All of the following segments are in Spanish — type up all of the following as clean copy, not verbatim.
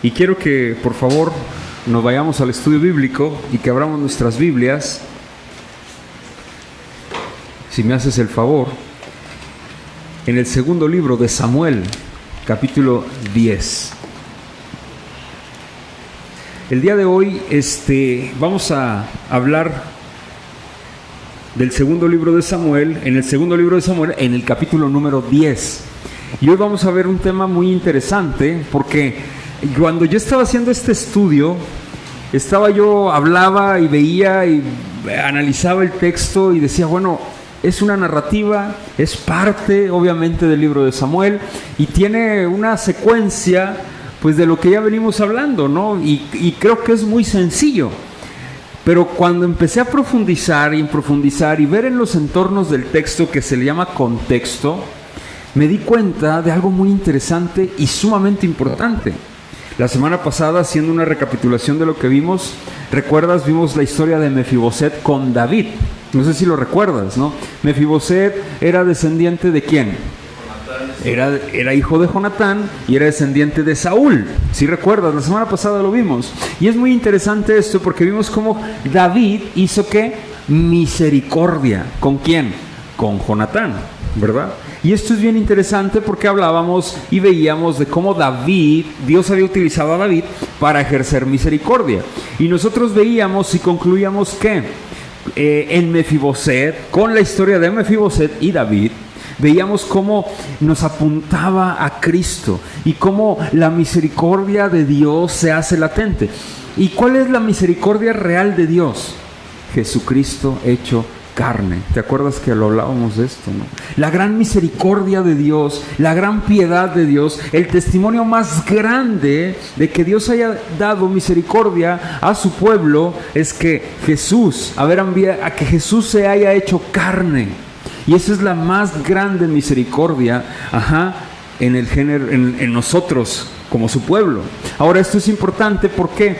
Y quiero que, por favor, nos vayamos al estudio bíblico y que abramos nuestras Biblias, si me haces el favor, en el segundo libro de Samuel, capítulo 10. El día de hoy vamos a hablar del segundo libro de Samuel, en el capítulo número 10. Y hoy vamos a ver un tema muy interesante, porque cuando yo estaba haciendo este estudio, hablaba y veía y analizaba el texto y decía, bueno, es una narrativa, es parte obviamente del libro de Samuel y tiene una secuencia pues de lo que ya venimos hablando, ¿no? Y creo que es muy sencillo. Pero cuando empecé a profundizar y ver en los entornos del texto que se le llama contexto, me di cuenta de algo muy interesante y sumamente importante. La semana pasada, haciendo una recapitulación de lo que vimos, ¿recuerdas? Vimos la historia de Mefiboset con David. No sé si lo recuerdas, ¿no? Mefiboset era descendiente ¿de quién? Era hijo de Jonatán y era descendiente de Saúl. ¿Sí recuerdas? La semana pasada lo vimos. Y es muy interesante esto porque vimos cómo David hizo ¿qué? Misericordia. ¿Con quién? Con Jonatán, ¿verdad? Y esto es bien interesante porque hablábamos y veíamos de cómo Dios había utilizado a David para ejercer misericordia. Y nosotros veíamos y concluíamos que en Mefiboset, con la historia de Mefiboset y David, veíamos cómo nos apuntaba a Cristo y cómo la misericordia de Dios se hace latente. ¿Y cuál es la misericordia real de Dios? Jesucristo hecho carne. ¿Te acuerdas que lo hablábamos de esto, no? La gran misericordia de Dios, la gran piedad de Dios, el testimonio más grande de que Dios haya dado misericordia a su pueblo es que que Jesús se haya hecho carne. Y esa es la más grande misericordia, en nosotros como su pueblo. Ahora, esto es importante porque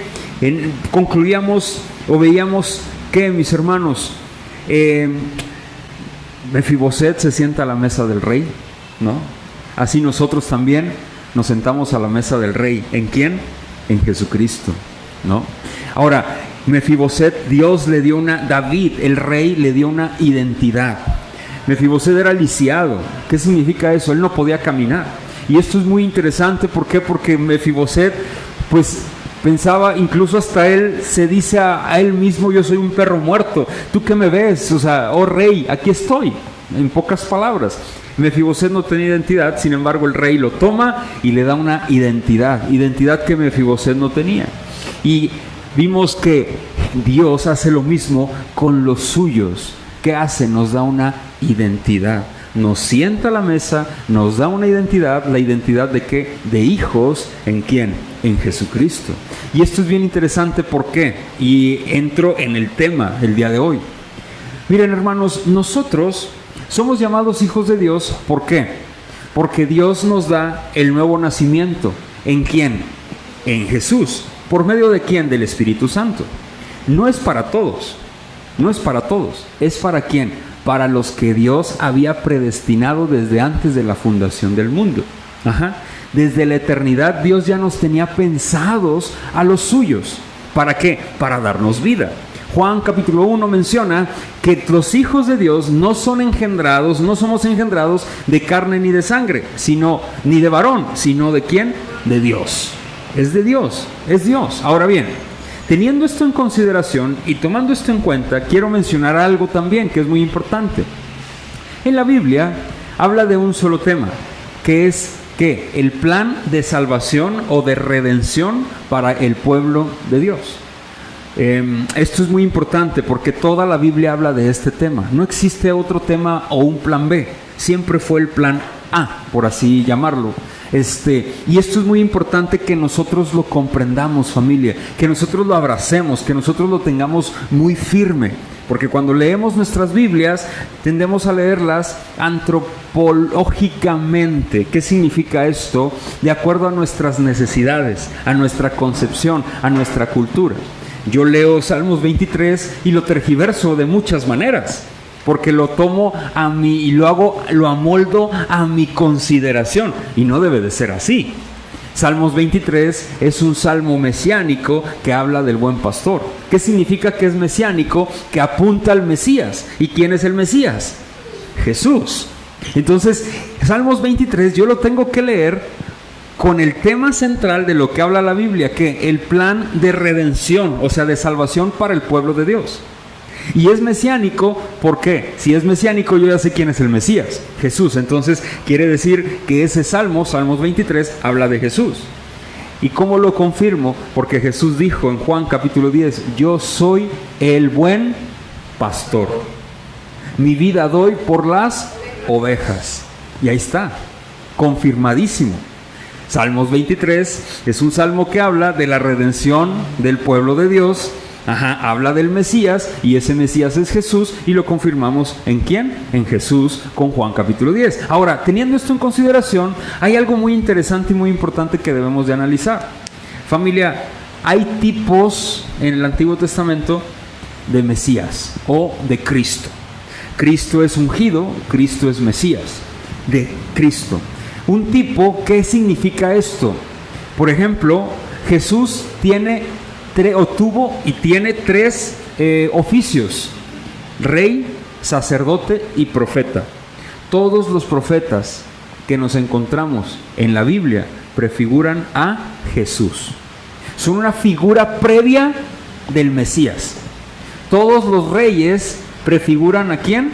concluíamos o veíamos que, mis hermanos, Mefiboset se sienta a la mesa del rey, ¿no? Así nosotros también nos sentamos a la mesa del rey. ¿En quién? En Jesucristo, ¿no? Ahora, Mefiboset, David, el rey, le dio una identidad. Mefiboset era lisiado. ¿Qué significa eso? Él no podía caminar. Y esto es muy interesante. ¿Por qué? Porque Mefiboset, pues, pensaba, incluso hasta él se dice a él mismo, yo soy un perro muerto. ¿Tú qué me ves? O sea, oh rey, aquí estoy. En pocas palabras. Mefiboset no tenía identidad, sin embargo el rey lo toma y le da una identidad que Mefiboset no tenía. Y vimos que Dios hace lo mismo con los suyos. ¿Qué hace? Nos da una identidad. Nos sienta a la mesa, nos da una identidad. ¿La identidad de qué? De hijos. ¿En quién? En Jesucristo. Y esto es bien interesante. ¿Por qué? Y entro en el tema el día de hoy. Miren, hermanos, nosotros somos llamados hijos de Dios. ¿Por qué? Porque Dios nos da el nuevo nacimiento. ¿En quién? En Jesús. ¿Por medio de quién? Del Espíritu Santo. No es para todos. No es para todos. ¿Es para quién? Para los que Dios había predestinado desde antes de la fundación del mundo. Desde la eternidad Dios ya nos tenía pensados a los suyos. ¿Para qué? Para darnos vida. Juan capítulo 1 menciona que los hijos de Dios no somos engendrados de carne ni de sangre, ni de varón, sino ¿de quién? De Dios. Es de Dios, es Dios. Ahora bien, teniendo esto en consideración y tomando esto en cuenta, quiero mencionar algo también que es muy importante. En la Biblia habla de un solo tema, que es ¿qué? El plan de salvación o de redención para el pueblo de Dios. Esto es muy importante porque toda la Biblia habla de este tema. No existe otro tema o un plan B. Siempre fue el plan A, por así llamarlo. Y esto es muy importante que nosotros lo comprendamos, familia, que nosotros lo abracemos, que nosotros lo tengamos muy firme, porque cuando leemos nuestras Biblias tendemos a leerlas antropológicamente. ¿Qué significa esto? De acuerdo a nuestras necesidades, a nuestra concepción, a nuestra cultura. Yo leo Salmos 23 y lo tergiverso de muchas maneras, porque lo tomo y lo amoldo a mi consideración, y no debe de ser así. Salmos 23 es un salmo mesiánico que habla del buen pastor. ¿Qué significa que es mesiánico? Que apunta al Mesías. ¿Y quién es el Mesías? Jesús. Entonces, Salmos 23 yo lo tengo que leer con el tema central de lo que habla la Biblia, que el plan de redención, o sea, de salvación para el pueblo de Dios. Y es mesiánico, ¿por qué? Si es mesiánico, yo ya sé quién es el Mesías, Jesús. Entonces, quiere decir que ese salmo, Salmos 23, habla de Jesús. ¿Y cómo lo confirmo? Porque Jesús dijo en Juan capítulo 10, yo soy el buen pastor. Mi vida doy por las ovejas. Y ahí está, confirmadísimo. Salmos 23 es un salmo que habla de la redención del pueblo de Dios. Habla del Mesías, y ese Mesías es Jesús, y lo confirmamos ¿en quién? En Jesús, con Juan capítulo 10. Ahora, teniendo esto en consideración, hay algo muy interesante y muy importante que debemos de analizar. Familia, hay tipos en el Antiguo Testamento de Mesías o de Cristo. Cristo es ungido, Cristo es Mesías, de Cristo. Un tipo, ¿qué significa esto? Por ejemplo, Jesús tuvo y tiene tres oficios: rey, sacerdote y profeta. Todos los profetas que nos encontramos en la Biblia prefiguran a Jesús. Son una figura previa del Mesías. Todos los reyes prefiguran ¿a quién?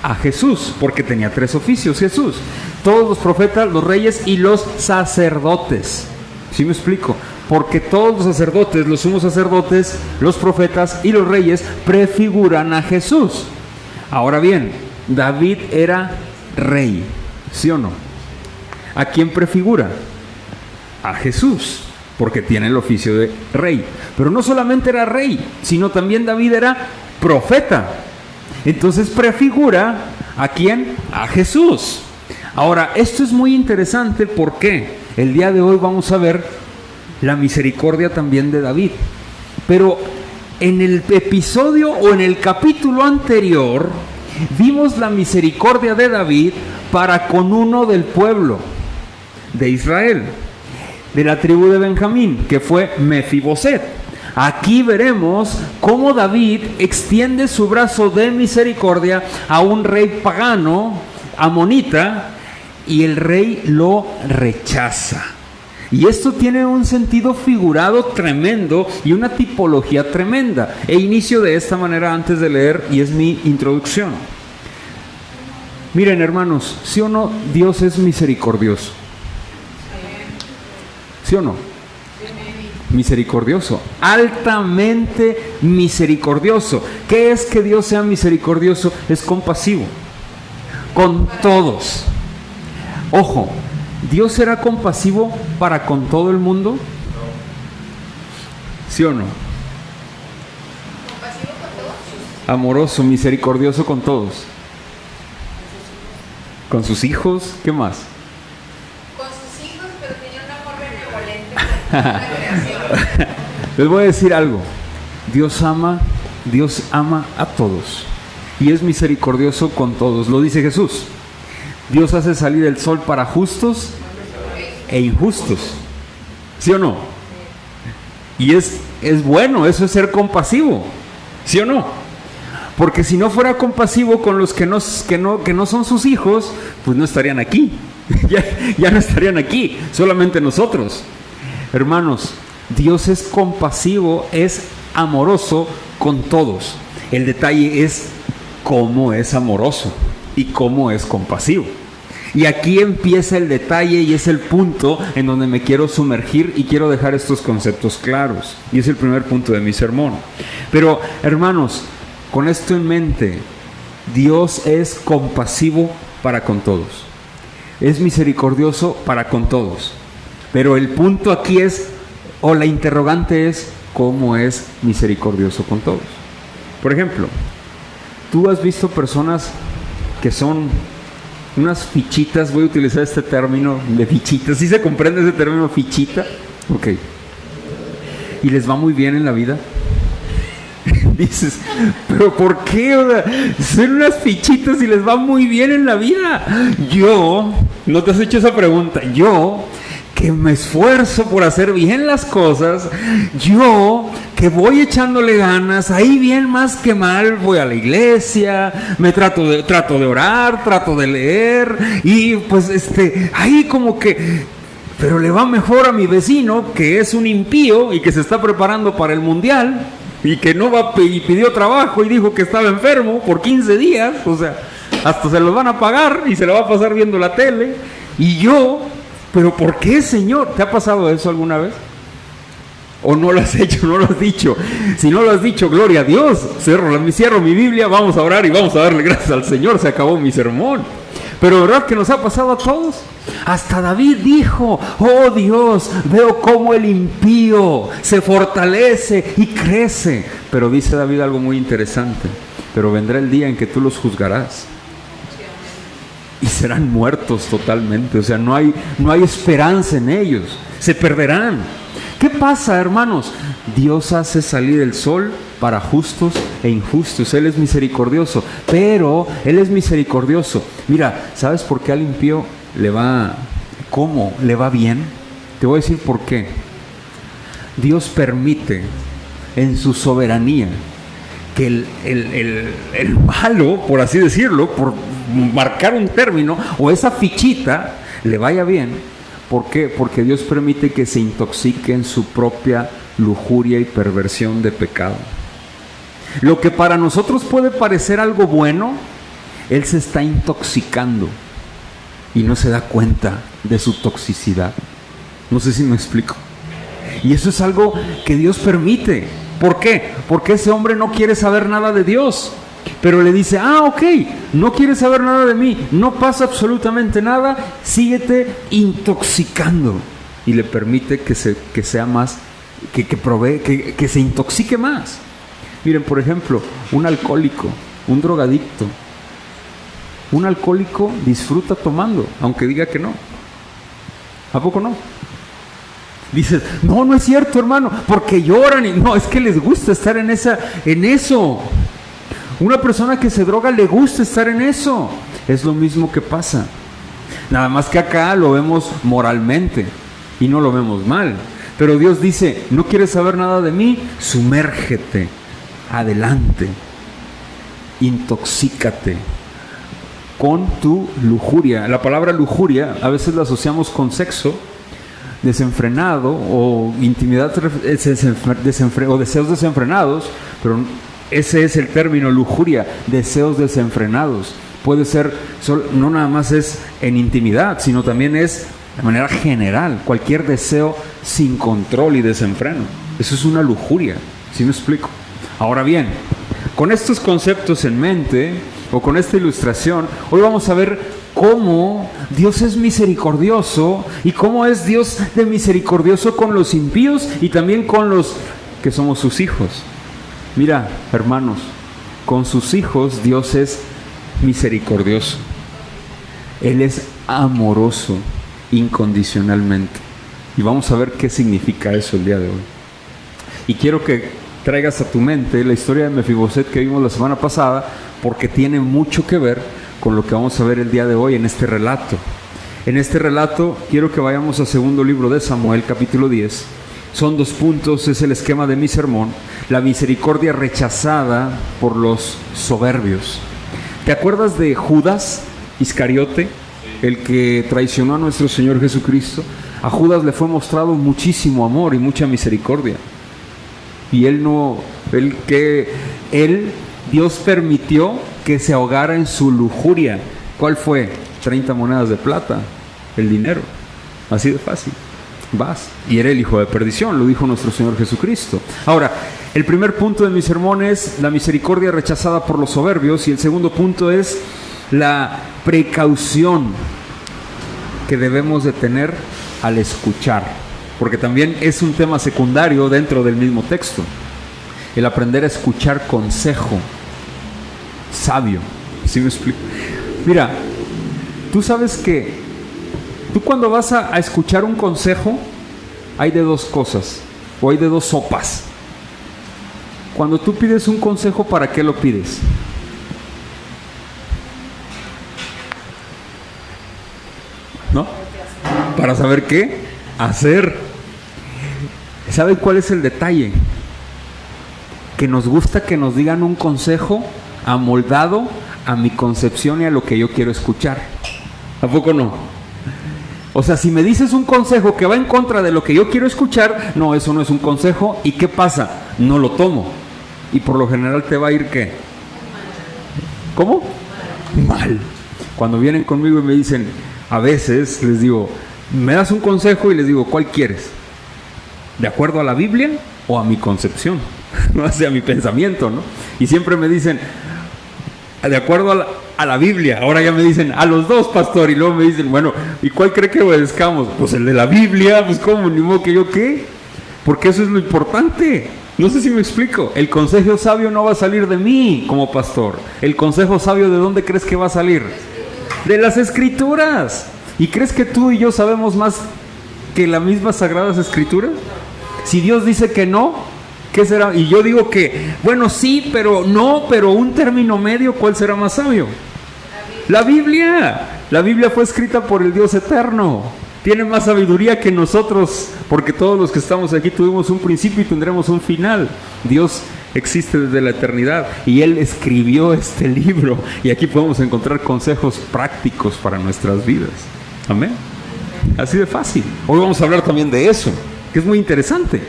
A Jesús, porque tenía tres oficios Jesús. Todos los profetas, los reyes y los sacerdotes. ¿Sí me explico? Porque todos los sacerdotes, los sumos sacerdotes, los profetas y los reyes prefiguran a Jesús. Ahora bien, David era rey, ¿sí o no? ¿A quién prefigura? A Jesús, porque tiene el oficio de rey. Pero no solamente era rey, sino también David era profeta. Entonces prefigura ¿a quién? A Jesús. Ahora, esto es muy interesante porque el día de hoy vamos a ver la misericordia también de David. Pero en el episodio o en el capítulo anterior vimos la misericordia de David para con uno del pueblo de Israel, de la tribu de Benjamín, que fue Mefiboset. Aquí veremos cómo David extiende su brazo de misericordia a un rey pagano, amonita, y el rey lo rechaza. Y esto tiene un sentido figurado tremendo y una tipología tremenda. E inicio de esta manera antes de leer, y es mi introducción. Miren, hermanos, ¿sí o no Dios es misericordioso? ¿Sí o no? Misericordioso, altamente misericordioso. ¿Qué es que Dios sea misericordioso? Es compasivo con todos. Ojo, ¿Dios será compasivo para con todo el mundo? ¿Sí o no? ¿Compasivo con todos? Amoroso, misericordioso con todos. ¿Con sus hijos? ¿Qué más? Con sus hijos, pero tiene un amor benevolente con la creación. Les voy a decir algo. Dios ama a todos y es misericordioso con todos. Lo dice Jesús. Dios hace salir el sol para justos e injustos. ¿Sí o no? Y es bueno, eso es ser compasivo. ¿Sí o no? Porque si no fuera compasivo con los que no son sus hijos, pues no estarían aquí. ya no estarían aquí, solamente nosotros. Hermanos, Dios es compasivo, es amoroso con todos. El detalle es cómo es amoroso y cómo es compasivo. Y aquí empieza el detalle y es el punto en donde me quiero sumergir y quiero dejar estos conceptos claros. Y es el primer punto de mi sermón. Pero, hermanos, con esto en mente, Dios es compasivo para con todos. Es misericordioso para con todos. Pero el punto aquí es, o la interrogante es, ¿cómo es misericordioso con todos? Por ejemplo, tú has visto personas que son unas fichitas, voy a utilizar este término de fichitas, ¿sí se comprende ese término fichita? Ok. ¿Y les va muy bien en la vida? Dices, ¿pero por qué? O sea, son unas fichitas y les va muy bien en la vida. ¿No te has hecho esa pregunta? ¿Qué que me esfuerzo por hacer bien las cosas, yo que voy echándole ganas, ahí bien más que mal, voy a la iglesia, me trato de orar, trato de leer, y pues ahí como que, pero le va mejor a mi vecino, que es un impío y que se está preparando para el mundial, y que no va y pidió trabajo y dijo que estaba enfermo por 15 días, o sea, hasta se los van a pagar y se lo va a pasar viendo la tele, y yo, pero ¿por qué, Señor? ¿Te ha pasado eso alguna vez? ¿O no lo has hecho, no lo has dicho? Si no lo has dicho, gloria a Dios, cierro mi Biblia, vamos a orar y vamos a darle gracias al Señor, se acabó mi sermón. Pero ¿verdad que nos ha pasado a todos? Hasta David dijo, oh Dios, veo cómo el impío se fortalece y crece. Pero dice David algo muy interesante, pero vendrá el día en que tú los juzgarás y serán muertos totalmente, o sea, no hay esperanza en ellos, se perderán. ¿Qué pasa, hermanos? Dios hace salir el sol para justos e injustos. Él es misericordioso, pero Él es misericordioso. Mira, ¿sabes por qué al impío le va bien? Te voy a decir por qué. Dios permite en su soberanía que el malo, por así decirlo, por marcar un término, o esa fichita, le vaya bien. ¿Por qué? Porque Dios permite que se intoxique en su propia lujuria y perversión de pecado. Lo que para nosotros puede parecer algo bueno, Él se está intoxicando y no se da cuenta de su toxicidad. No sé si me explico. Y eso es algo que Dios permite. ¿Por qué? Porque ese hombre no quiere saber nada de Dios. Pero le dice, ok, no quieres saber nada de mí, no pasa absolutamente nada, síguete intoxicando. Y le permite que sea más, que se intoxique más. Miren, por ejemplo, un alcohólico, un drogadicto. Un alcohólico disfruta tomando, aunque diga que no. ¿A poco no? Dices, no es cierto, hermano, porque lloran y no, es que les gusta estar en eso. Una persona que se droga le gusta estar en eso. Es lo mismo que pasa. Nada más que acá lo vemos moralmente y no lo vemos mal. Pero Dios dice, ¿no quieres saber nada de mí? Sumérgete, adelante, intoxícate con tu lujuria. La palabra lujuria a veces la asociamos con sexo desenfrenado o intimidad o deseos desenfrenados, pero ese es el término lujuria, deseos desenfrenados. Puede ser, no nada más es en intimidad, sino también es de manera general, cualquier deseo sin control y desenfreno. Eso es una lujuria, ¿sí me explico? Ahora bien, con estos conceptos en mente, o con esta ilustración, hoy vamos a ver cómo Dios es misericordioso y cómo es Dios de misericordioso con los impíos y también con los que somos sus hijos. Mira, hermanos, con sus hijos Dios es misericordioso. Él es amoroso incondicionalmente. Y vamos a ver qué significa eso el día de hoy. Y quiero que traigas a tu mente la historia de Mefiboset que vimos la semana pasada, porque tiene mucho que ver con lo que vamos a ver el día de hoy en este relato. En este relato quiero que vayamos al segundo libro de Samuel, capítulo 10. Son 2 puntos, es el esquema de mi sermón. La misericordia rechazada por los soberbios. ¿Te acuerdas de Judas Iscariote, el que traicionó a nuestro Señor Jesucristo? A Judas le fue mostrado muchísimo amor y mucha misericordia. Y Dios permitió que se ahogara en su lujuria. ¿Cuál fue? 30 monedas de plata, el dinero. Así de fácil. Vas. Y era el hijo de perdición, lo dijo nuestro Señor Jesucristo. Ahora, el primer punto de mi sermón es la misericordia rechazada por los soberbios, y el segundo punto es la precaución que debemos de tener al escuchar, porque también es un tema secundario dentro del mismo texto. El aprender a escuchar consejo sabio. ¿Sí me explico? Mira, tú sabes que tú cuando vas a escuchar un consejo, hay de 2 cosas, o hay de 2 sopas. Cuando tú pides un consejo, ¿para qué lo pides? ¿No? ¿Para saber qué? hacer. ¿Saben cuál es el detalle? Que nos gusta que nos digan un consejo amoldado a mi concepción y a lo que yo quiero escuchar. ¿A poco no? O sea, si me dices un consejo que va en contra de lo que yo quiero escuchar, no, eso no es un consejo. ¿Y qué pasa? No lo tomo. Y por lo general te va a ir ¿qué? ¿Cómo? Mal. Cuando vienen conmigo y me dicen, a veces les digo, me das un consejo y les digo, ¿cuál quieres? ¿De acuerdo a la Biblia o a mi concepción? No hacia mi pensamiento, ¿no? Y siempre me dicen, de acuerdo a la Biblia. Ahora ya me dicen, a los dos, pastor. Y luego me dicen, bueno, ¿y cuál cree que obedezcamos? Pues el de la Biblia. Pues ¿cómo? Ni modo que yo qué. Porque eso es lo importante. No sé si me explico. El consejo sabio no va a salir de mí como pastor. El consejo sabio, ¿de dónde crees que va a salir? De las Escrituras. ¿Y crees que tú y yo sabemos más que las mismas Sagradas Escrituras? Si Dios dice que no, ¿qué será? Y yo digo que, bueno, sí, pero no, pero un término medio, ¿cuál será más sabio? La Biblia. La Biblia fue escrita por el Dios eterno. Tiene más sabiduría que nosotros, porque todos los que estamos aquí tuvimos un principio y tendremos un final. Dios existe desde la eternidad y Él escribió este libro. Y aquí podemos encontrar consejos prácticos para nuestras vidas. Amén. Así de fácil. Hoy vamos a hablar también de eso, que es muy interesante.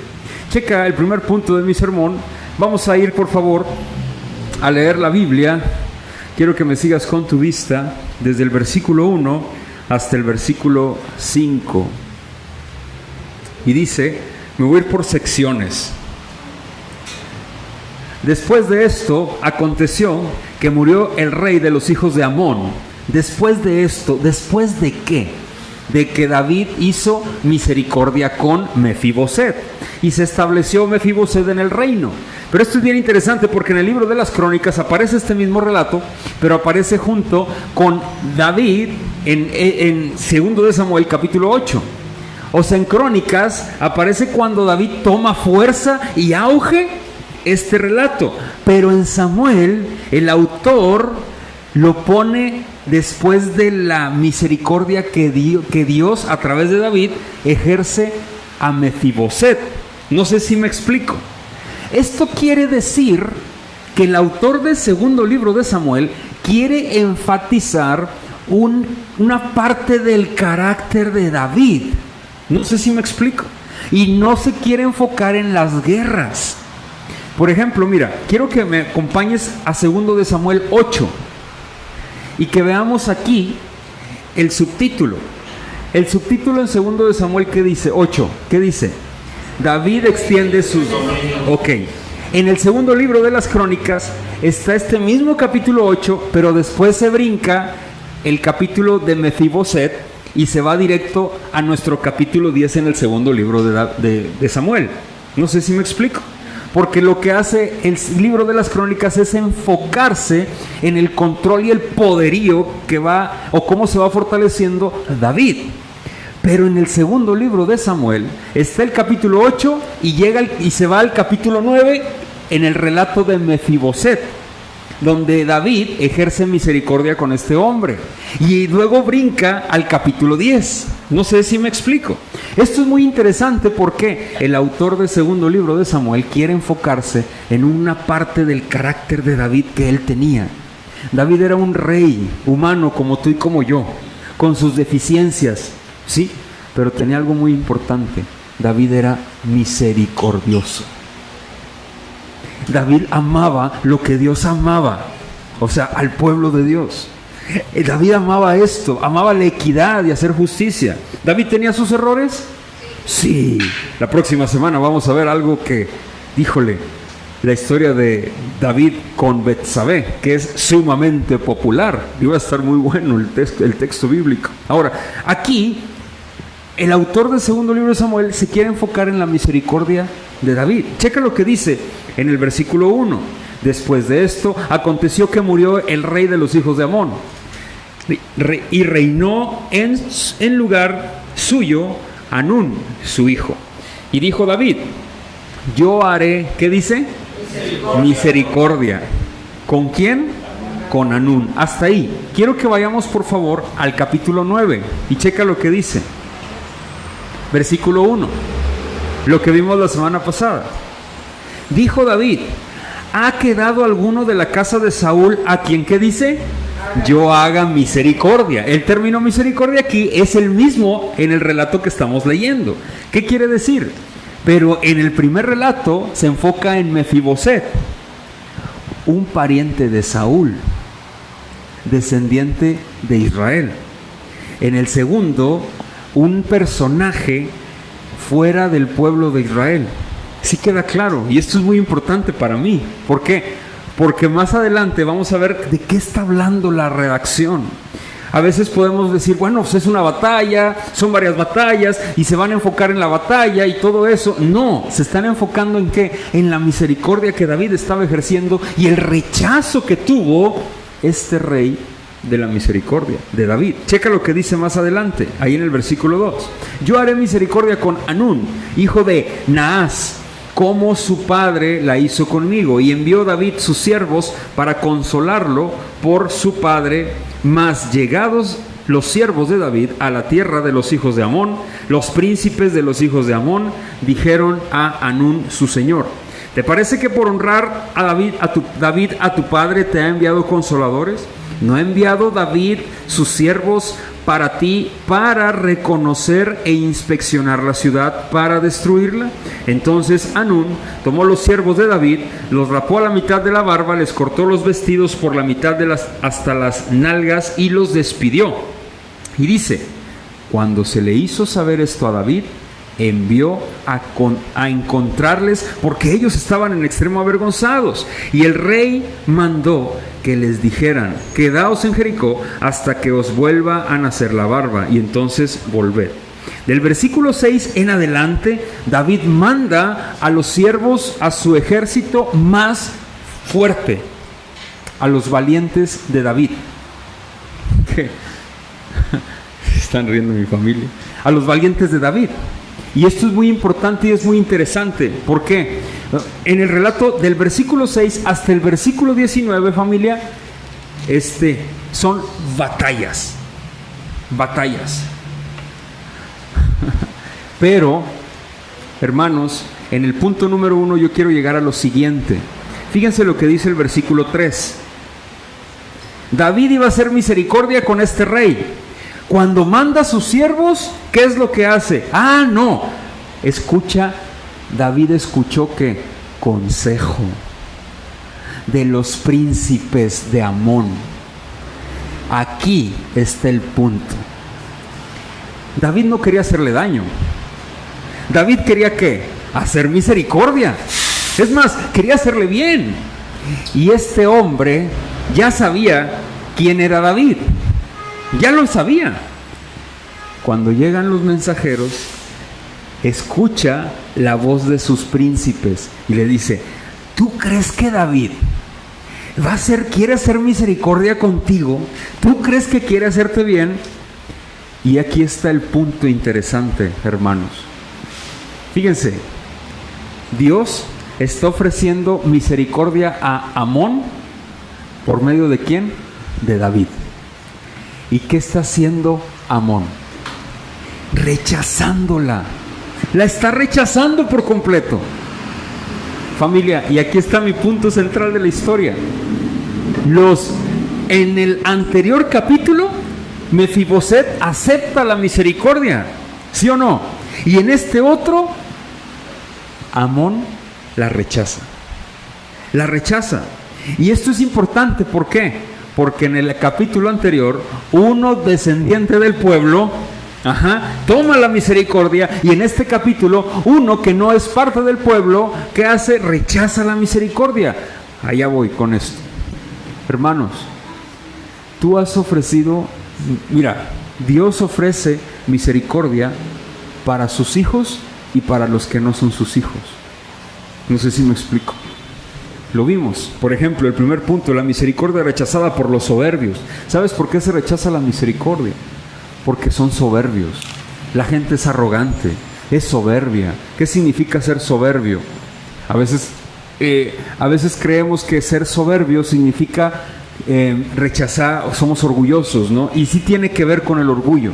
Checa el primer punto de mi sermón. Vamos a ir, por favor, a leer la Biblia. Quiero que me sigas con tu vista desde el versículo 1 hasta el versículo 5. Y dice, me voy a ir por secciones. Después de esto, aconteció que murió el rey de los hijos de Amón. Después de esto, ¿después de qué? De que David hizo misericordia con Mefiboset y se estableció Mefiboset en el reino. Pero esto es bien interesante porque en el libro de las Crónicas aparece este mismo relato, pero aparece junto con David en 2 de Samuel capítulo 8. O sea, en Crónicas aparece cuando David toma fuerza y auge este relato, pero en Samuel el autor lo pone después de la misericordia que Dios a través de David ejerce a Mefiboset. No sé si me explico. Esto quiere decir que el autor del segundo libro de Samuel quiere enfatizar una parte del carácter de David. No sé si me explico. Y no se quiere enfocar en las guerras. Por ejemplo, mira, quiero que me acompañes a 2 de Samuel 8 y que veamos aquí el subtítulo. El subtítulo en 2 de Samuel, ¿qué dice? 8, ¿qué dice? David extiende sus... Ok, en el segundo libro de las Crónicas está este mismo capítulo 8, pero después se brinca el capítulo de Mefiboset y se va directo a nuestro capítulo 10 en el segundo libro de Samuel. No sé si me explico. Porque lo que hace el libro de las Crónicas es enfocarse en el control y el poderío que va, o cómo se va fortaleciendo David. Pero en el segundo libro de Samuel está el capítulo 8 y se va al capítulo 9 en el relato de Mefiboset, donde David ejerce misericordia con este hombre. Y luego brinca al capítulo 10. No sé si me explico. Esto es muy interesante porque el autor del segundo libro de Samuel quiere enfocarse en una parte del carácter de David que él tenía. David era un rey humano como tú y como yo, con sus deficiencias, sí, pero tenía algo muy importante. David era misericordioso. David amaba lo que Dios amaba, o sea, al pueblo de Dios. David amaba esto, amaba la equidad y hacer justicia. ¿David tenía sus errores? Sí. La próxima semana vamos a ver algo que, híjole, la historia de David con Betsabé, que es sumamente popular. Y va a estar muy bueno el texto bíblico. Ahora, aquí, el autor del segundo libro de Samuel se quiere enfocar en la misericordia de David. Checa lo que dice en el versículo 1. Después de esto, aconteció que murió el rey de los hijos de Amón y reinó en lugar suyo Hanún, su hijo. Y dijo David, yo haré, ¿qué dice? Misericordia. ¿Con quién? Con Hanún. Hasta ahí. Quiero que vayamos por favor al capítulo 9 y checa lo que dice. Versículo 1, lo que vimos la semana pasada. Dijo David: ¿ha quedado alguno de la casa de Saúl a quien, ¿qué dice? Yo haga misericordia. El término misericordia aquí es el mismo en el relato que estamos leyendo. ¿Qué quiere decir? Pero en el primer relato se enfoca en Mefiboset, un pariente de Saúl, descendiente de Israel. En el segundo, un personaje fuera del pueblo de Israel. Sí queda claro, y esto es muy importante para mí. ¿Por qué? Porque más adelante vamos a ver de qué está hablando la redacción. A veces podemos decir, bueno, pues es una batalla, son varias batallas, y se van a enfocar en la batalla y todo eso. No, se están enfocando en qué, en la misericordia que David estaba ejerciendo y el rechazo que tuvo este rey de la misericordia de David. Checa lo que dice más adelante, ahí en el versículo 2. Yo haré misericordia con Hanún, hijo de Naas, como su padre la hizo conmigo. Y envió David sus siervos para consolarlo por su padre. Mas llegados los siervos de David a la tierra de los hijos de Amón, los príncipes de los hijos de Amón dijeron a Hanún su señor: ¿te parece que por honrar a David a tu padre te ha enviado consoladores? ¿No ha enviado David sus siervos para ti, para reconocer e inspeccionar la ciudad, para destruirla? Entonces Hanún tomó los siervos de David, los rapó a la mitad de la barba, les cortó los vestidos por la mitad hasta las nalgas y los despidió. Y dice: cuando se le hizo saber esto a David, envió a encontrarles, porque ellos estaban en extremo avergonzados. Y el rey mandó que les dijeran: quedaos en Jericó hasta que os vuelva a nacer la barba, y entonces volved. Del versículo 6 en adelante, David manda a los siervos, a su ejército más fuerte, a los valientes de David. ¿Qué? Están riendo mi familia. A los valientes de David. Y esto es muy importante y es muy interesante. ¿Por qué? En el relato del versículo 6 hasta el versículo 19, familia, son batallas. Batallas. Pero, hermanos, en el punto número 1 yo quiero llegar a lo siguiente. Fíjense lo que dice el versículo 3. David iba a hacer misericordia con este rey. Cuando manda a sus siervos, ¿qué es lo que hace? Ah, no. David escuchó que consejo de los príncipes de Amón. Aquí está el punto. David no quería hacerle daño. David quería ¿qué? Hacer misericordia. Es más, quería hacerle bien. Y este hombre ya sabía quién era David. Ya lo sabía. Cuando llegan los mensajeros, escucha la voz de sus príncipes y le dice: ¿tú crees que David quiere hacer misericordia contigo? ¿Tú crees que quiere hacerte bien? Y aquí está el punto interesante, hermanos. Fíjense, Dios está ofreciendo misericordia a Amón. ¿Por medio de quién? De David. ¿Y qué está haciendo Amón? Rechazándola. La está rechazando por completo. Familia, y aquí está mi punto central de la historia. En el anterior capítulo, Mefiboset acepta la misericordia, ¿sí o no? Y en este otro, Amón la rechaza. La rechaza. Y esto es importante, ¿por qué? Porque en el capítulo anterior, uno descendiente del pueblo, toma la misericordia, y en este capítulo, uno que no es parte del pueblo, ¿qué hace? Rechaza la misericordia. Allá voy con esto. Hermanos, tú has ofrecido, mira, Dios ofrece misericordia para sus hijos y para los que no son sus hijos. No sé si me explico. Lo vimos, por ejemplo, el primer punto, la misericordia rechazada por los soberbios. ¿Sabes por qué se rechaza la misericordia? Porque son soberbios. La gente es arrogante, es soberbia. ¿Qué significa ser soberbio? A veces creemos que ser soberbio significa rechazar, o somos orgullosos, ¿no? Y sí tiene que ver con el orgullo.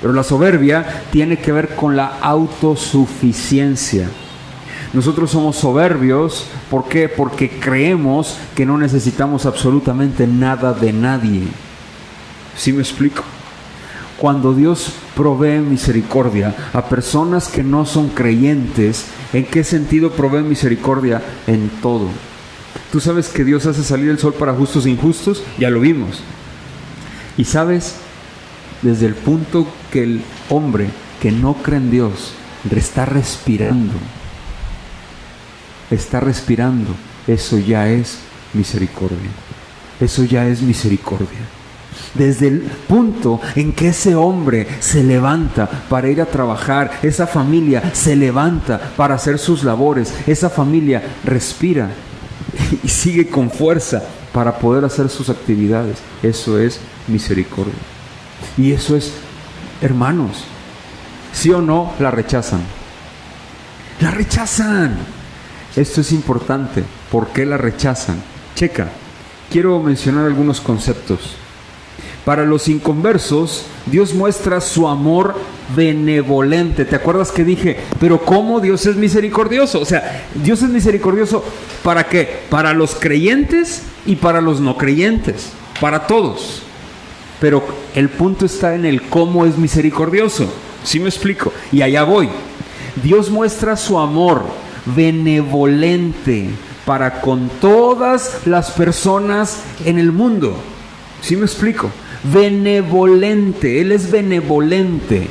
Pero la soberbia tiene que ver con la autosuficiencia. Nosotros somos soberbios, ¿por qué? Porque creemos que no necesitamos absolutamente nada de nadie. ¿Sí me explico? Cuando Dios provee misericordia a personas que no son creyentes, ¿en qué sentido provee misericordia? En todo. ¿Tú sabes que Dios hace salir el sol para justos e injustos? Ya lo vimos. Y sabes, desde el punto que el hombre que no cree en Dios está respirando, eso ya es misericordia. Eso ya es misericordia. Desde el punto en que ese hombre se levanta para ir a trabajar, esa familia se levanta para hacer sus labores, esa familia respira y sigue con fuerza para poder hacer sus actividades. Eso es misericordia. Y eso es, hermanos, ¿sí o no la rechazan? ¡La rechazan! Esto es importante. ¿Por qué la rechazan? Checa, quiero mencionar algunos conceptos. Para los inconversos, Dios muestra su amor benevolente. ¿Te acuerdas que dije, pero cómo Dios es misericordioso? O sea, Dios es misericordioso ¿para qué? Para los creyentes y para los no creyentes, para todos. Pero el punto está en el cómo es misericordioso. ¿Sí me explico? Y allá voy. Dios muestra su amor benevolente para con todas las personas en el mundo. ¿Sí me explico? Benevolente, Él es benevolente.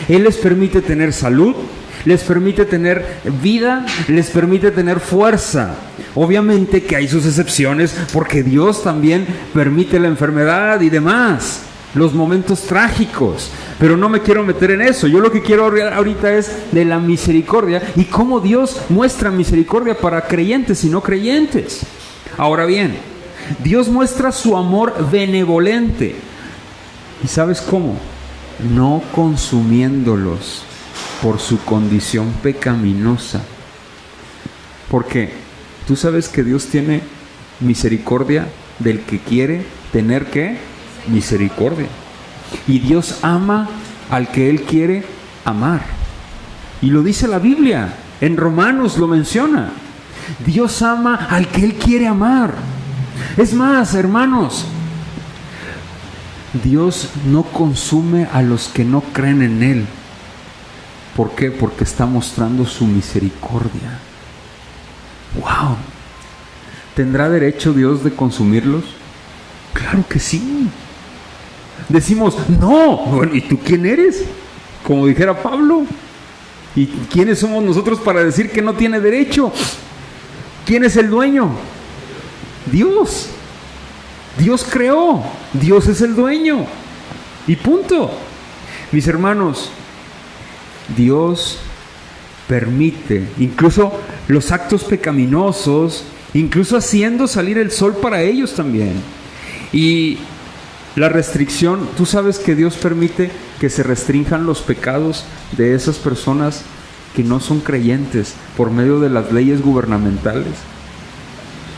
Él les permite tener salud, les permite tener vida, les permite tener fuerza. Obviamente que hay sus excepciones, porque Dios también permite la enfermedad y demás, los momentos trágicos. Pero no me quiero meter en eso. Yo lo que quiero hablar ahorita es de la misericordia y cómo Dios muestra misericordia para creyentes y no creyentes. Ahora bien, Dios muestra su amor benevolente. ¿Y sabes cómo? No consumiéndolos por su condición pecaminosa. Porque tú sabes que Dios tiene misericordia del que quiere tener ¿qué? Misericordia. Y Dios ama al que Él quiere amar. Y lo dice la Biblia. En Romanos lo menciona. Dios ama al que Él quiere amar. Es más, hermanos, Dios no consume a los que no creen en Él. ¿Por qué? Porque está mostrando su misericordia. ¡Wow! ¿Tendrá derecho Dios de consumirlos? ¡Claro que sí! Decimos, no, bueno, ¿y tú quién eres? Como dijera Pablo. ¿Y quiénes somos nosotros para decir que no tiene derecho? ¿Quién es el dueño? Dios. Dios creó. Dios es el dueño. Y punto. Mis hermanos, Dios permite incluso los actos pecaminosos, incluso haciendo salir el sol para ellos también. Y la restricción, tú sabes que Dios permite que se restrinjan los pecados de esas personas que no son creyentes por medio de las leyes gubernamentales.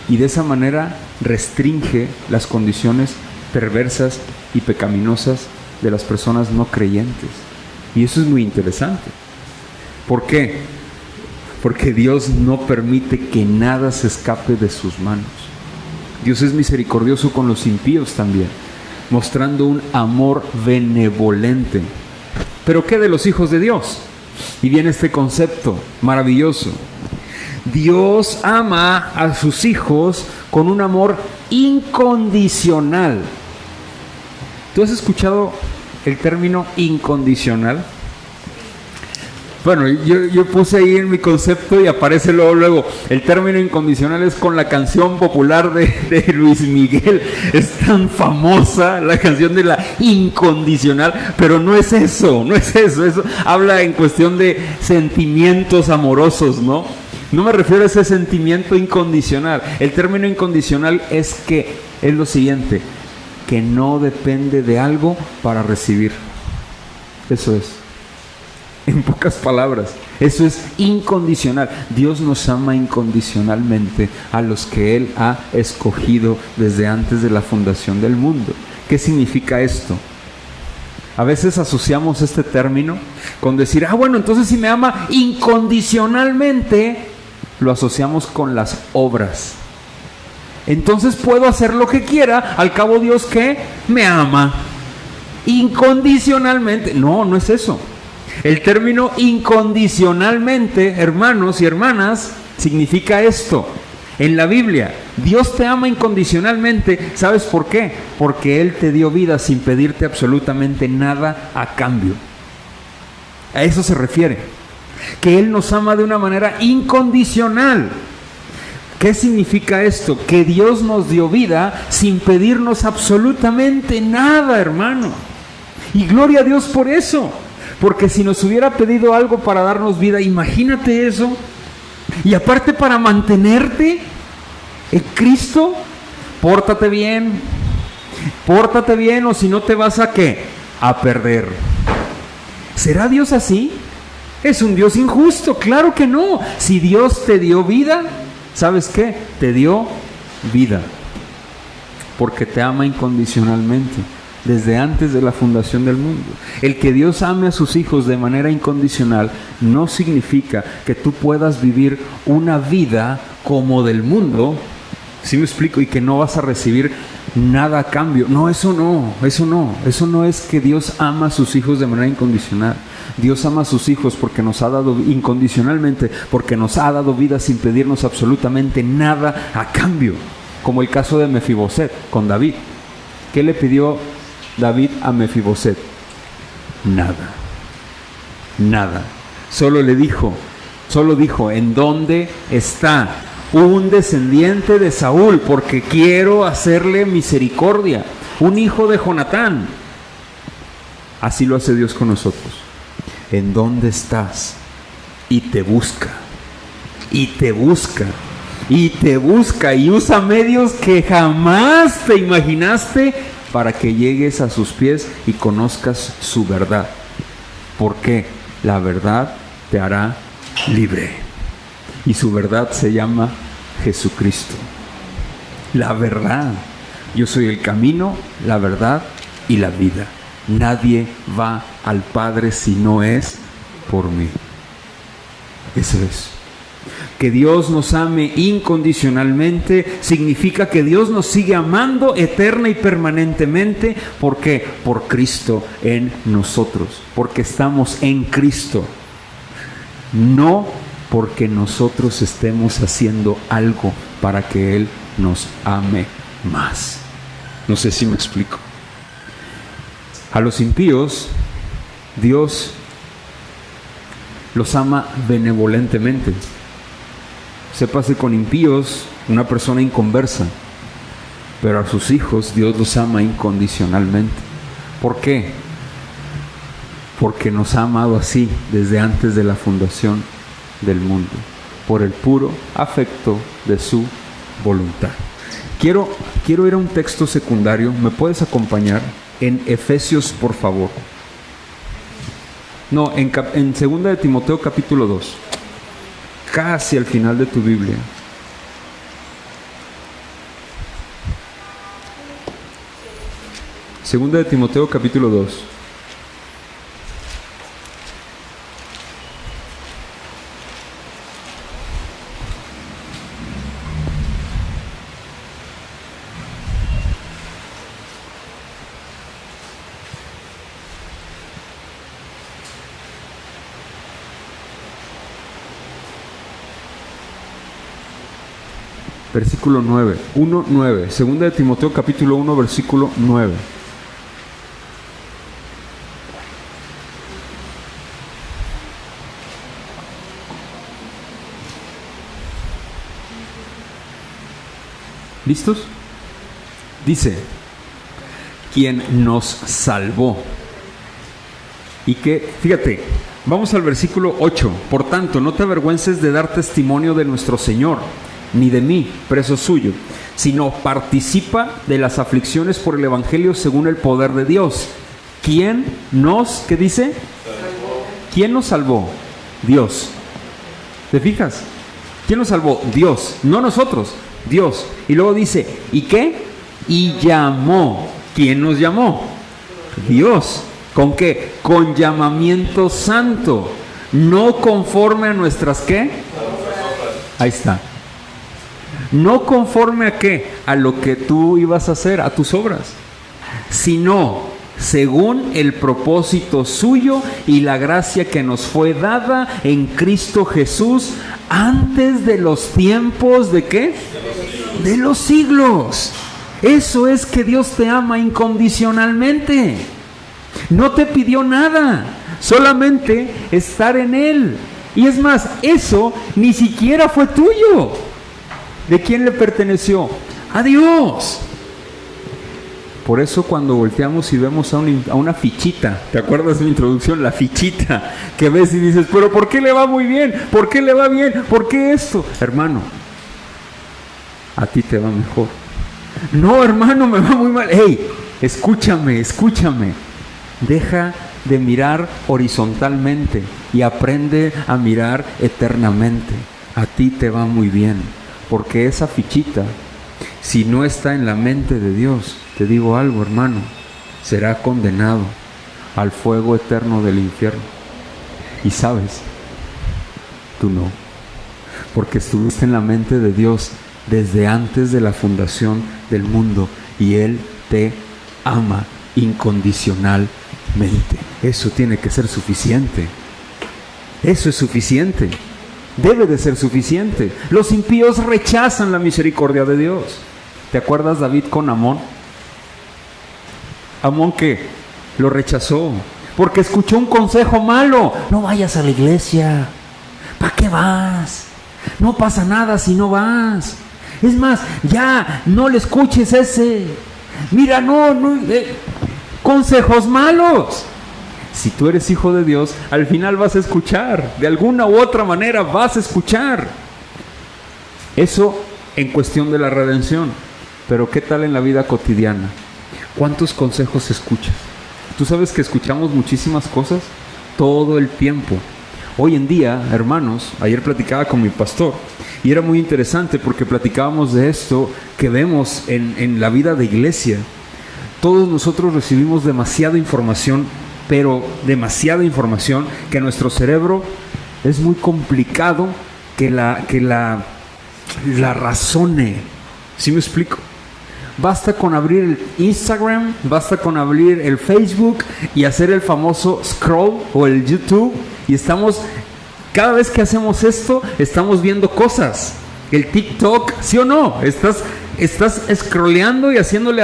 Y de esa manera restringe las condiciones perversas y pecaminosas de las personas no creyentes. Y eso es muy interesante. ¿Por qué? Porque Dios no permite que nada se escape de sus manos. Dios es misericordioso con los impíos también, mostrando un amor benevolente. ¿Pero qué de los hijos de Dios? Y viene este concepto maravilloso. Dios ama a sus hijos con un amor incondicional. ¿Tú has escuchado el término incondicional? Bueno, yo puse ahí en mi concepto y aparece luego. El término incondicional es con la canción popular de Luis Miguel. Es tan famosa la canción de la incondicional, pero no es eso. Eso habla en cuestión de sentimientos amorosos, ¿no? No me refiero a ese sentimiento incondicional. El término incondicional es lo siguiente, que no depende de algo para recibir. Eso es. En pocas palabras, eso es incondicional. Dios nos ama incondicionalmente a los que Él ha escogido desde antes de la fundación del mundo. ¿Qué significa esto? A veces asociamos este término con decir, bueno, entonces si me ama incondicionalmente, lo asociamos con las obras. Entonces puedo hacer lo que quiera, al cabo Dios que me ama incondicionalmente. No, no es eso. El término incondicionalmente, hermanos y hermanas, significa esto. En la Biblia, Dios te ama incondicionalmente. ¿Sabes por qué? Porque Él te dio vida sin pedirte absolutamente nada a cambio. A eso se refiere. Que Él nos ama de una manera incondicional. ¿Qué significa esto? Que Dios nos dio vida sin pedirnos absolutamente nada, hermano. Y gloria a Dios por eso. Porque si nos hubiera pedido algo para darnos vida, imagínate eso. Y aparte para mantenerte en Cristo, pórtate bien o si no te vas a ¿qué? A perder. ¿Será Dios así? Es un Dios injusto, claro que no. Si Dios te dio vida, ¿sabes qué? Te dio vida porque te ama incondicionalmente. Desde antes de la fundación del mundo. El que Dios ame a sus hijos de manera incondicional no significa que tú puedas vivir una vida como del mundo, ¿sí me explico? Y que no vas a recibir nada a cambio. No, eso no es que Dios ama a sus hijos de manera incondicional. Dios ama a sus hijos porque nos ha dado incondicionalmente, porque nos ha dado vida sin pedirnos absolutamente nada a cambio. Como el caso de Mefiboset con David. ¿Qué le pidió David a Mefiboset? Nada. Solo dijo, ¿en dónde está un descendiente de Saúl? Porque quiero hacerle misericordia. Un hijo de Jonatán. Así lo hace Dios con nosotros. ¿En dónde estás? Y te busca. Y usa medios que jamás te imaginaste para que llegues a sus pies y conozcas su verdad. Porque la verdad te hará libre. Y su verdad se llama Jesucristo. La verdad. Yo soy el camino, la verdad y la vida. Nadie va al Padre si no es por mí. Eso es. Que Dios nos ame incondicionalmente significa que Dios nos sigue amando eterna y permanentemente. ¿Por qué? Por Cristo en nosotros. Porque estamos en Cristo. No porque nosotros estemos haciendo algo para que Él nos ame más. No sé si me explico. A los impíos, Dios los ama benevolentemente. Sépase, con impíos, una persona inconversa, pero a sus hijos Dios los ama incondicionalmente. ¿Por qué? Porque nos ha amado así desde antes de la fundación del mundo, por el puro afecto de su voluntad. Quiero ir a un texto secundario. ¿Me puedes acompañar en Efesios, por favor? No, en 2 de Timoteo capítulo 2. Casi al final de tu Biblia. Segunda de Timoteo capítulo 2. Versículo 9, 1:9. Segunda de Timoteo capítulo 1, versículo 9. ¿Listos? Dice, quien nos salvó. Y que, fíjate, vamos al versículo 8. Por tanto, no te avergüences de dar testimonio de nuestro Señor, ni de mí, preso suyo, sino participa de las aflicciones por el Evangelio según el poder de Dios. ¿Quién nos, qué dice? Salvó. ¿Quién nos salvó? Dios. ¿Te fijas? ¿Quién nos salvó? Dios, no nosotros, Dios. Y luego dice, ¿y qué? Y llamó. ¿Quién nos llamó? Dios. ¿Con qué? Con llamamiento santo, no conforme a nuestras ¿qué? Ahí está. No conforme a qué, a lo que tú ibas a hacer, a tus obras, sino según el propósito suyo y la gracia que nos fue dada en Cristo Jesús antes de los tiempos ¿de qué? De los siglos. Eso es que Dios te ama incondicionalmente. No te pidió nada, solamente estar en Él. Y es más, eso ni siquiera fue tuyo. ¿De quién le perteneció? A Dios. Por eso cuando volteamos y vemos a una fichita, ¿te acuerdas de mi introducción? La fichita que ves y dices, pero ¿por qué le va muy bien? ¿Por qué le va bien? ¿Por qué esto? Hermano, a ti te va mejor. No, hermano, me va muy mal. Hey, escúchame. Deja de mirar horizontalmente y aprende a mirar eternamente. A ti te va muy bien. Porque esa fichita, si no está en la mente de Dios, te digo algo, hermano, será condenado al fuego eterno del infierno. Y sabes, tú no, porque estuviste en la mente de Dios desde antes de la fundación del mundo y Él te ama incondicionalmente. Eso tiene que ser suficiente. Eso es suficiente. Debe de ser suficiente. Los impíos rechazan la misericordia de Dios. ¿Te acuerdas David con Amón? Amón que lo rechazó porque escuchó un consejo malo. No vayas a la iglesia. ¿Para qué vas? No pasa nada si no vas. Es más, ya no le escuches ese. Mira, consejos malos. Si tú eres hijo de Dios, al final vas a escuchar. De alguna u otra manera vas a escuchar. Eso en cuestión de la redención. Pero ¿qué tal en la vida cotidiana? ¿Cuántos consejos escuchas? Tú sabes que escuchamos muchísimas cosas todo el tiempo. Hoy en día, hermanos, ayer platicaba con mi pastor y era muy interesante porque platicábamos de esto que vemos en la vida de iglesia. Todos nosotros recibimos demasiada información, pero demasiada información que nuestro cerebro es muy complicado que la razone. ¿Sí me explico? Basta con abrir el Instagram, basta con abrir el Facebook y hacer el famoso scroll o el YouTube y cada vez que hacemos esto, estamos viendo cosas. El TikTok, ¿sí o no? Estás scrolleando y haciéndole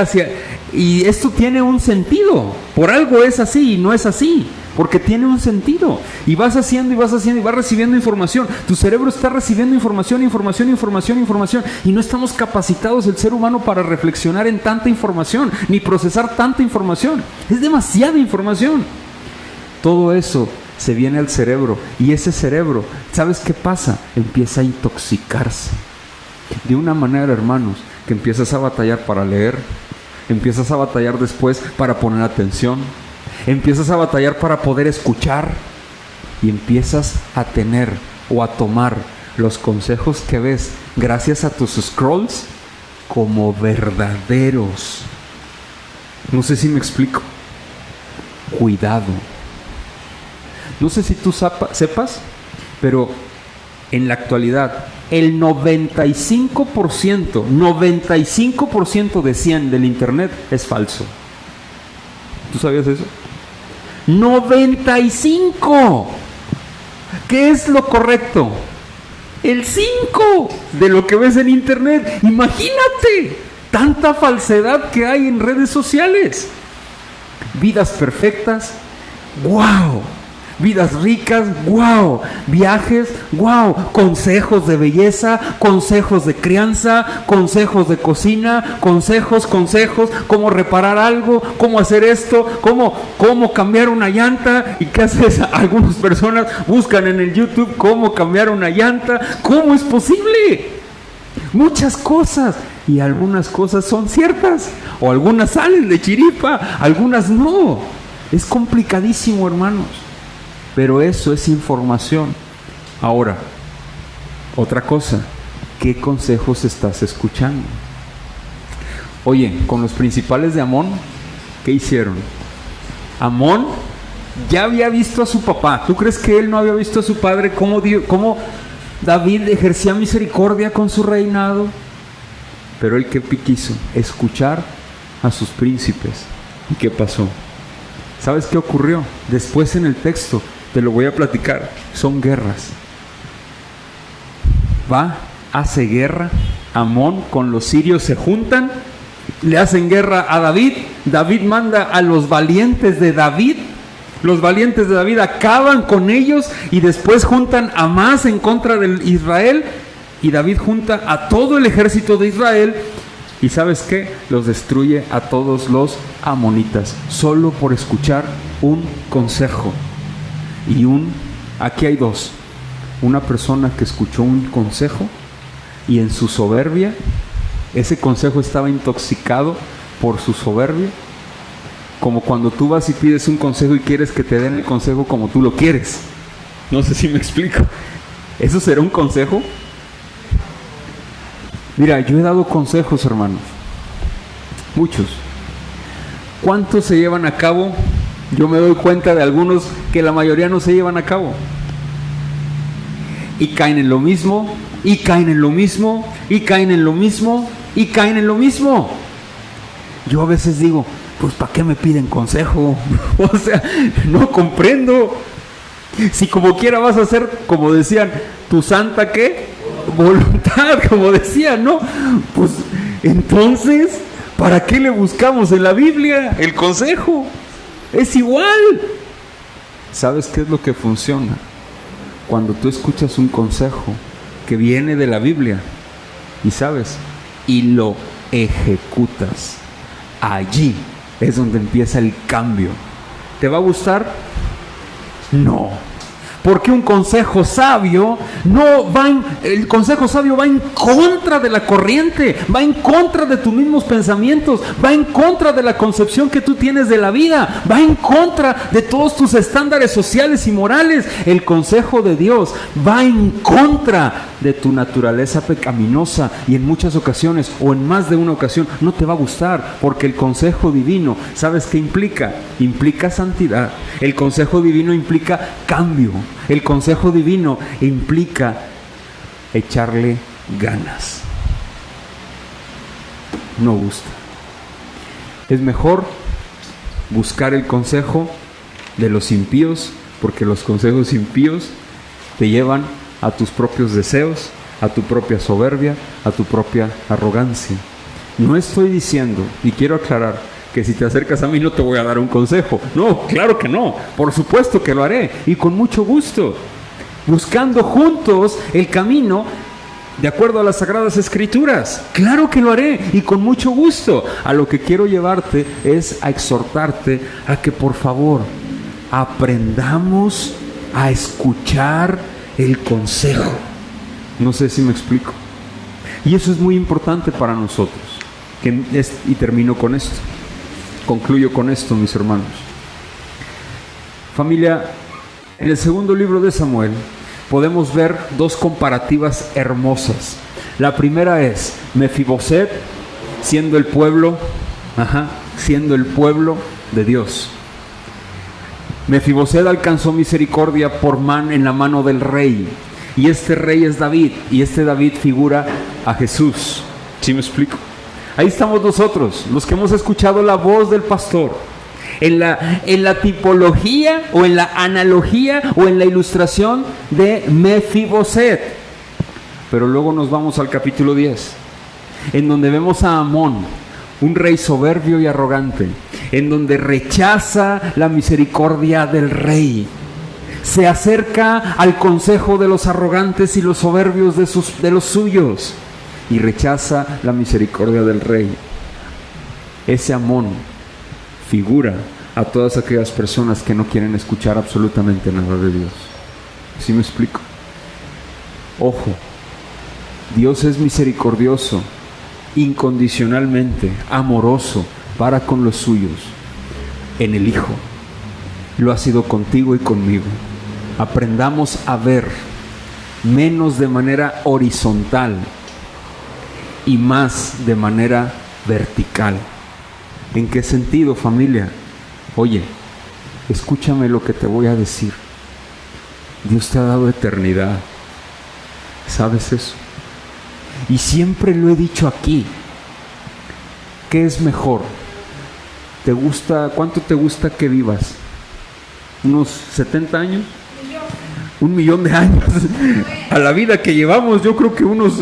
y esto tiene un sentido. Por algo es así y no es así. Porque tiene un sentido. Y vas haciendo y vas recibiendo información. Tu cerebro está recibiendo información. Y no estamos capacitados el ser humano para reflexionar en tanta información, ni procesar tanta información. Es demasiada información. Todo eso se viene al cerebro. Y ese cerebro, ¿sabes qué pasa? Empieza a intoxicarse. De una manera, hermanos, que empiezas a batallar para leer. Empiezas a batallar después para poner atención. Empiezas a batallar para poder escuchar y empiezas a tener o a tomar los consejos que ves gracias a tus scrolls como verdaderos. No sé si me explico. Cuidado. No sé si tú sepas, pero en la actualidad el 95% de 100 del internet es falso. ¿Tú sabías eso? 95. ¿Qué es lo correcto? El 5 de lo que ves en internet. Imagínate tanta falsedad que hay en redes sociales. Vidas perfectas, wow. Vidas ricas, wow. Viajes, wow. Consejos de belleza, consejos de crianza, consejos de cocina, consejos, cómo reparar algo, cómo hacer esto, cómo cambiar una llanta. ¿Y qué haces? Algunas personas buscan en el YouTube cómo cambiar una llanta. ¿Cómo es posible? Muchas cosas. Y algunas cosas son ciertas, o algunas salen de chiripa, algunas no. Es complicadísimo, hermanos. Pero eso es información. Ahora, otra cosa, ¿qué consejos estás escuchando? Oye, con los principales de Amón, ¿qué hicieron? Amón ya había visto a su papá. ¿Tú crees que él no había visto a su padre? ¿Cómo David ejercía misericordia con su reinado? Pero él, ¿qué quiso? Escuchar a sus príncipes. ¿Y qué pasó? ¿Sabes qué ocurrió? Después en el texto, te lo voy a platicar, son guerras. Hace guerra, Amón con los sirios se juntan, le hacen guerra a David. David manda a los valientes de David. Los valientes de David acaban con ellos y después juntan a más en contra de Israel. Y David junta a todo el ejército de Israel. ¿Y sabes qué? Los destruye a todos los amonitas, solo por escuchar un consejo. Aquí hay dos. Una persona que escuchó un consejo y en su soberbia, ese consejo estaba intoxicado por su soberbia. Como cuando tú vas y pides un consejo y quieres que te den el consejo como tú lo quieres. No sé si me explico. ¿Eso será un consejo? Mira, yo he dado consejos, hermanos. Muchos. ¿Cuántos se llevan a cabo? Yo me doy cuenta de algunos que la mayoría no se llevan a cabo. Y caen en lo mismo, y caen en lo mismo, y caen en lo mismo, y caen en lo mismo. Yo a veces digo, pues ¿para qué me piden consejo? O sea, no comprendo. Si como quiera vas a hacer, como decían, tu santa ¿qué? Voluntad, como decían, ¿no? Pues entonces, ¿para qué le buscamos en la Biblia el consejo? Es igual. ¿Sabes qué es lo que funciona? Cuando tú escuchas un consejo que viene de la Biblia y lo ejecutas, allí es donde empieza el cambio. ¿Te va a gustar? No. Porque un consejo sabio el consejo sabio va en contra de la corriente, va en contra de tus mismos pensamientos, va en contra de la concepción que tú tienes de la vida, va en contra de todos tus estándares sociales y morales. El consejo de Dios va en contra de tu naturaleza pecaminosa y en muchas ocasiones o en más de una ocasión no te va a gustar, porque el consejo divino, ¿sabes qué implica? Implica santidad. El consejo divino implica cambio. El consejo divino implica echarle ganas. No gusta. Es mejor buscar el consejo de los impíos, porque los consejos impíos te llevan a tus propios deseos, a tu propia soberbia, a tu propia arrogancia. No estoy diciendo, y quiero aclarar, que si te acercas a mí no te voy a dar un consejo. No, claro que no. Por supuesto que lo haré, y con mucho gusto. Buscando juntos el camino de acuerdo a las Sagradas Escrituras. Claro que lo haré, y con mucho gusto. A lo que quiero llevarte es a exhortarte a que por favor aprendamos a escuchar el consejo. No sé si me explico. Y eso es muy importante para nosotros. Y termino con esto. Concluyo con esto, mis hermanos. Familia, en el segundo libro de Samuel podemos ver dos comparativas hermosas. La primera es Mefiboset siendo el pueblo de Dios. Mefiboset alcanzó misericordia en la mano del rey. Y este rey es David. Y este David figura a Jesús. ¿Sí me explico? Ahí estamos nosotros, los que hemos escuchado la voz del pastor. En la tipología o en la analogía o en la ilustración de Mefiboset. Pero luego nos vamos al capítulo 10, en donde vemos a Amón, un rey soberbio y arrogante, en donde rechaza la misericordia del rey. Se acerca al consejo de los arrogantes y los soberbios de los suyos y rechaza la misericordia del rey. Ese Amón figura a todas aquellas personas que no quieren escuchar absolutamente nada de Dios. ¿Sí me explico? Ojo, Dios es misericordioso, incondicionalmente amoroso para con los suyos en el Hijo. Lo ha sido contigo y conmigo. Aprendamos a ver menos de manera horizontal y más de manera vertical. ¿En qué sentido, familia? Oye, escúchame lo que te voy a decir. Dios te ha dado eternidad. ¿Sabes eso? Y siempre lo he dicho aquí. ¿Qué es mejor? ¿Cuánto te gusta que vivas? ¿Unos 70 años? 1.000.000 de años. A la vida que llevamos, yo creo que unos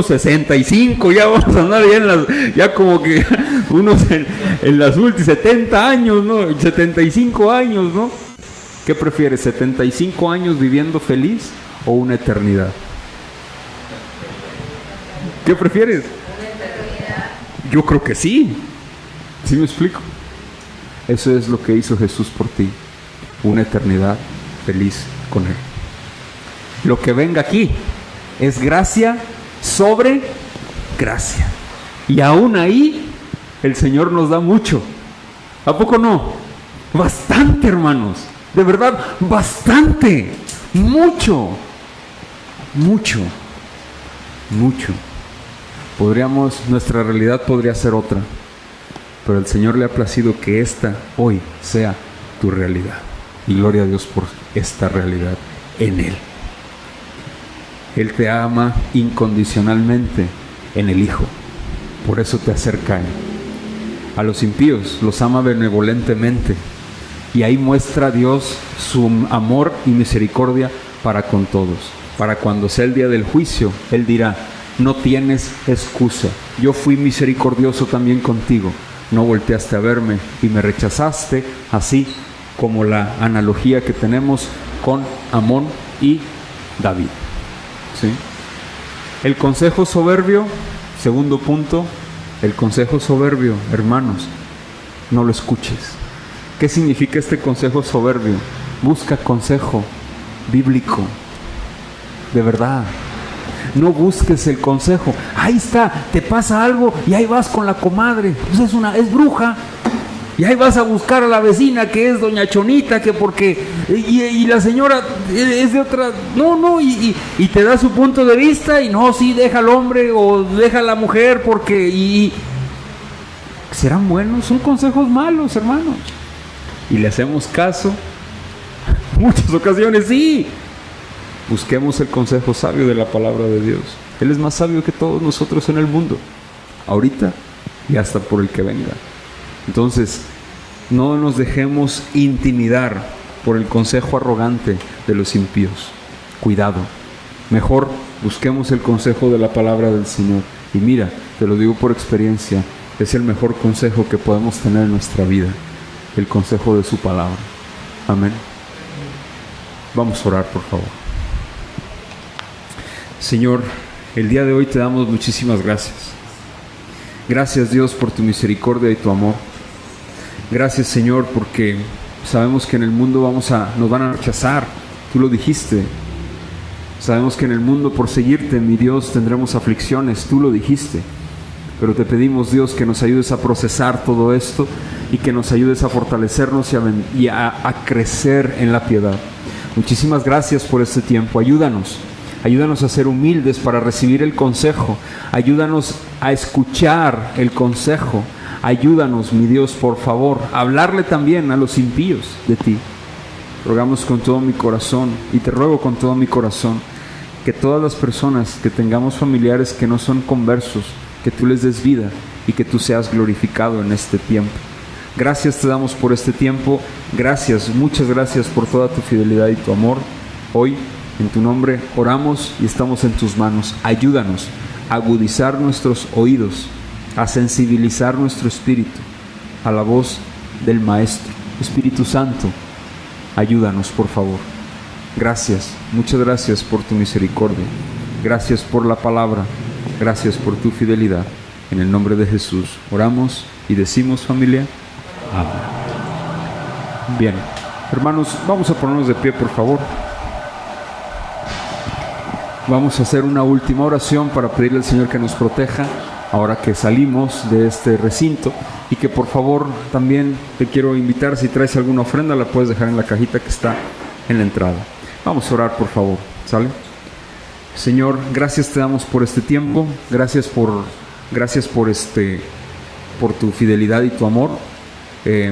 65, ya vamos a andar ya como que unos en las últimas 70 años, ¿no? 75 años, ¿no? ¿Qué prefieres? ¿75 años viviendo feliz o una eternidad? ¿Qué prefieres? Yo creo que sí. ¿Sí me explico? Eso es lo que hizo Jesús por ti. Una eternidad feliz con Él. Lo que venga aquí es gracia sobre gracia. Y aún ahí el Señor nos da mucho. ¿A poco no? Bastante, hermanos. De verdad, bastante. Mucho. Mucho. Mucho. Nuestra realidad podría ser otra. Pero el Señor le ha placido que esta hoy sea tu realidad. Y gloria a Dios por esta realidad en Él. Él te ama incondicionalmente en el Hijo. Por eso te acerca a Él. A los impíos los ama benevolentemente. Y ahí muestra Dios su amor y misericordia para con todos. Para cuando sea el día del juicio, Él dirá: no tienes excusa. Yo fui misericordioso también contigo. No volteaste a verme y me rechazaste, así como la analogía que tenemos con Amón y David. ¿Sí? El consejo soberbio, segundo punto, el consejo soberbio, hermanos, no lo escuches. ¿Qué significa este consejo soberbio? Busca consejo bíblico, de verdad. No busques el consejo. Ahí está, te pasa algo y ahí vas con la comadre. Pues es bruja. Y ahí vas a buscar a la vecina que es doña Chonita, que porque y la señora es de otra. No, y te da su punto de vista y no, sí, deja al hombre o deja a la mujer porque serán buenos. Son consejos malos, hermanos. Y le hacemos caso. Muchas ocasiones sí. Busquemos el consejo sabio de la palabra de Dios. Él es más sabio que todos nosotros en el mundo, ahorita y hasta por el que venga. Entonces, no nos dejemos intimidar por el consejo arrogante de los impíos. Cuidado. Mejor busquemos el consejo de la palabra del Señor. Y mira, te lo digo por experiencia, es el mejor consejo que podemos tener en nuestra vida. El consejo de su palabra. Amén. Vamos a orar, por favor. Señor, el día de hoy te damos muchísimas gracias. Gracias, Dios, por tu misericordia y tu amor. Gracias, Señor, porque sabemos que en el mundo nos van a rechazar. Tú lo dijiste. Sabemos que en el mundo, por seguirte, mi Dios, tendremos aflicciones. Tú lo dijiste. Pero te pedimos, Dios, que nos ayudes a procesar todo esto y que nos ayudes a fortalecernos y a crecer en la piedad. Muchísimas gracias por este tiempo. Ayúdanos a ser humildes para recibir el consejo. Ayúdanos a escuchar el consejo. Ayúdanos, mi Dios, por favor, a hablarle también a los impíos de ti. Rogamos con todo mi corazón y te ruego con todo mi corazón que todas las personas que tengamos familiares que no son conversos, que tú les des vida y que tú seas glorificado en este tiempo. Gracias te damos por este tiempo. Gracias, muchas gracias por toda tu fidelidad y tu amor. Hoy, en tu nombre, oramos y estamos en tus manos. Ayúdanos a agudizar nuestros oídos, a sensibilizar nuestro espíritu a la voz del Maestro. Espíritu Santo, ayúdanos, por favor. Gracias, muchas gracias por tu misericordia. Gracias por la palabra. Gracias por tu fidelidad. En el nombre de Jesús oramos y decimos, familia, amén. Bien, hermanos, vamos a ponernos de pie, por favor. Vamos a hacer una última oración para pedirle al Señor que nos proteja ahora que salimos de este recinto, y que por favor también te quiero invitar, si traes alguna ofrenda la puedes dejar en la cajita que está en la entrada. Vamos a orar, por favor, ¿sale? Señor, gracias te damos por este tiempo, gracias por tu fidelidad y tu amor.